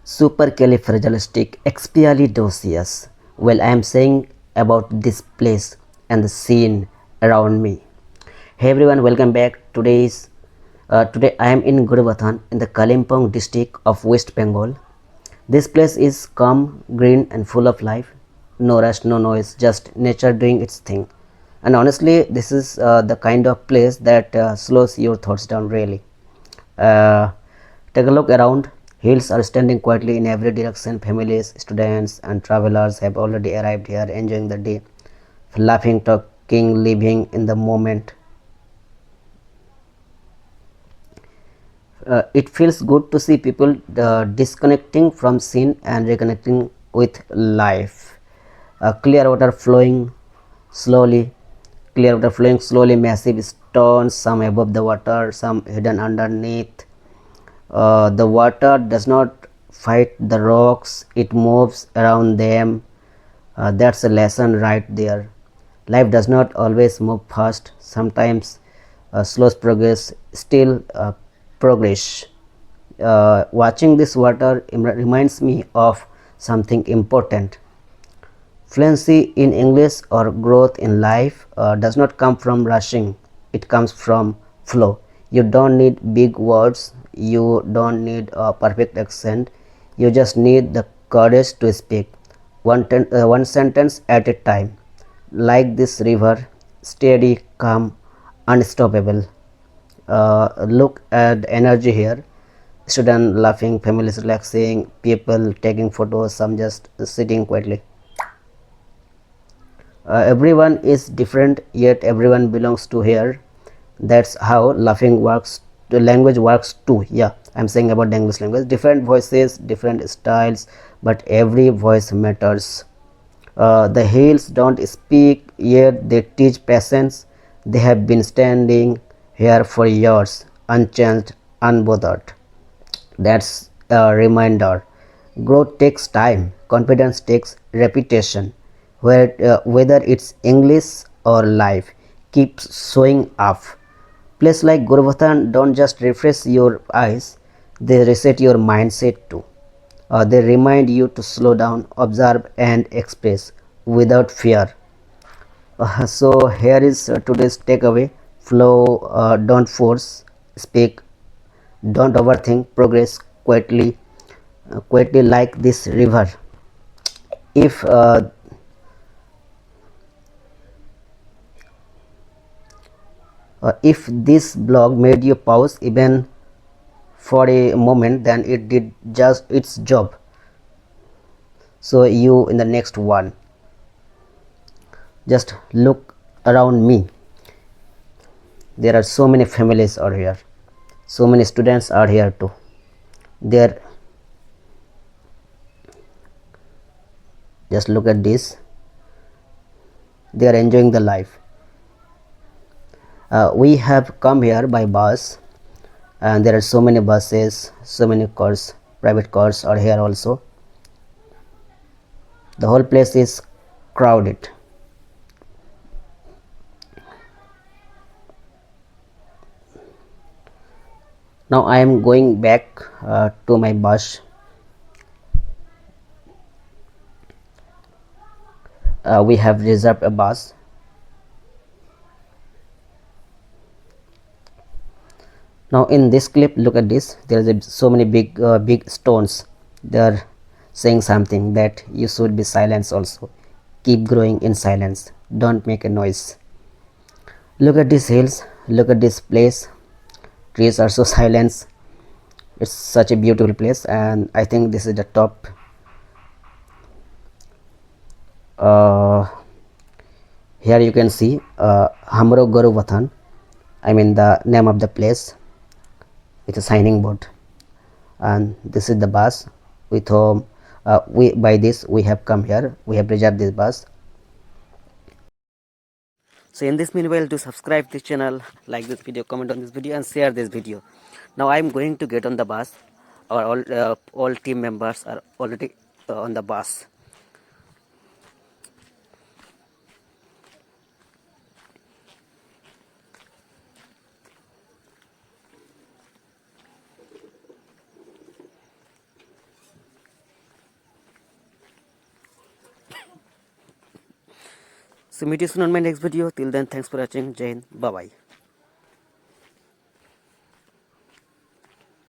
𝗙cie𝗪𝗹𝗪cie. Well, I am saying about this place and the scene around me. Hey everyone, welcome back. Today I am in Gorubathan in the Kalimpong district of West Bengal. This place is calm, green and full of life. No rush, no noise, just nature doing its thing. And honestly, this is the kind of place that slows your thoughts down really. Uh, Take a look around. Hills are standing quietly in every direction. Families, students, and travelers have already arrived here, enjoying the day, laughing, talking, living in the moment. It feels good to see people disconnecting from sin and reconnecting with life. Clear water flowing slowly, massive stones, some above the water, some hidden underneath. The water does not fight the rocks, it moves around them. That's a lesson right there. Life does not always move fast, sometimes slows progress, still progress. Watching this water reminds me of something important. Fluency in English or growth in life does not come from rushing, it comes from flow. You don't need big words, you don't need a perfect accent, you just need the courage to speak one sentence at a time. Like this river, steady, calm, unstoppable. Look at the energy here. Students laughing, families relaxing, people taking photos, some just sitting quietly. Everyone is different, yet everyone belongs to here. That's how laughing works. The language works too. Yeah, I'm saying about the English language. Different voices, different styles, but every voice matters. The hills don't speak, yet they teach patience. They have been standing here for years, unchanged, unbothered. That's a reminder. Growth takes time, confidence takes repetition. Whether it's English or life, keep showing up. Places like Gorubathan don't just refresh your eyes, they reset your mindset too. They remind you to slow down, observe, and express without fear. So here is today's takeaway: flow, don't force, speak, don't overthink, progress quietly like this river. If if this blog made you pause even for a moment, then it did just its job. So you in the next one, just look around me. There are so many families are here, so many students are here too. There, just look at this, they are enjoying the life. We have come here by bus, and there are so many buses, so many cars, private cars are here also. The whole place is crowded. Now I am going back to my bus. We have reserved a bus. Now in this clip, look at this. There is so many big stones. They are saying something that you should be silent also. Keep growing in silence. Don't make a noise. Look at these hills. Look at this place. Trees are so silent. It's such a beautiful place, and I think this is the top. Here you can see Hamro Gorubathan. I mean the name of the place. It's a signing board, and this is the bus with whom we by this we have come here. We have reserved this bus. So in this meanwhile, do subscribe this channel, like this video, comment on this video, and share this video. Now I am going to get on the bus. Our all team members are already on the bus. So meet you soon on my next video. Till then, thanks for watching. Jai Hind. Bye bye.